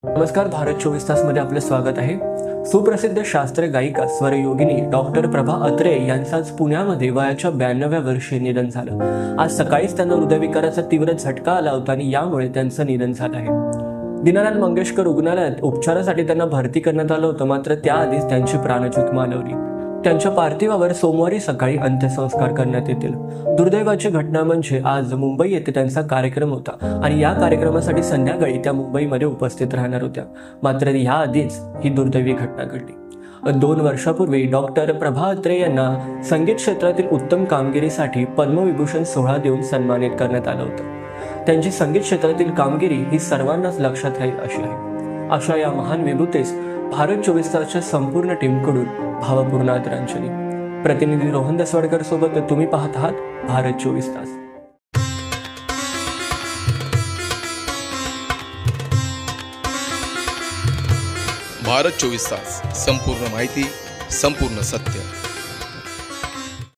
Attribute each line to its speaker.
Speaker 1: नमस्कार, भारत 24 तास मध्ये आपले स्वागत आहे। सुप्रसिद्ध शास्त्रीय गायिका स्वरयोगिनी डॉक्टर प्रभा अत्रे यांचं आज पुण्यामध्ये वयाच्या 92व्या वर्षी निधन झालं। आज सकाळीच त्यांना हृदयविकाराचा तीव्र झटका आला होता आणि यामुळे त्यांचं निधन झालं आहे। दीनानाथ मंगेशकर रुग्णालयात उपचारासाठी त्यांना भरती करण्यात आलं होतं, मात्र त्याआधीच त्यांची प्राणज्योत मालवली। त्यांच्या पार्थिवावर सोमवारी सकाळी अंत्यसंस्कार करण्यात येतील। दुर्दैवाची घटना म्हणजे आज मुंबई येथे त्यांचा कार्यक्रम होता आणि या कार्यक्रमासाठी संध्याकाळी त्या मुंबईमध्ये उपस्थित राहणार होत्या, मात्र याआधीच ही दुर्दैवी घटना घडली। 2 वर्षापूर्वी डॉक्टर प्रभा अत्रे यांना संगीत क्षेत्रातील उत्तम कामगिरीसाठी पद्मविभूषण सोहळा देऊन सन्मानित करण्यात आलं होतं। त्यांची संगीत क्षेत्रातील कामगिरी ही सर्वांनाच लक्षात राहील अशी आहे। अशा या महान विभूतीस भारत 24 तासच्या संपूर्ण टीमकडून भावपूर्ण आदरांजली। प्रतिनिधी रोहन दसवडकर सोबत तुम्ही पाहत आहात भारत 24 तास।
Speaker 2: भारत 24 तास, संपूर्ण माहिती, संपूर्ण सत्य।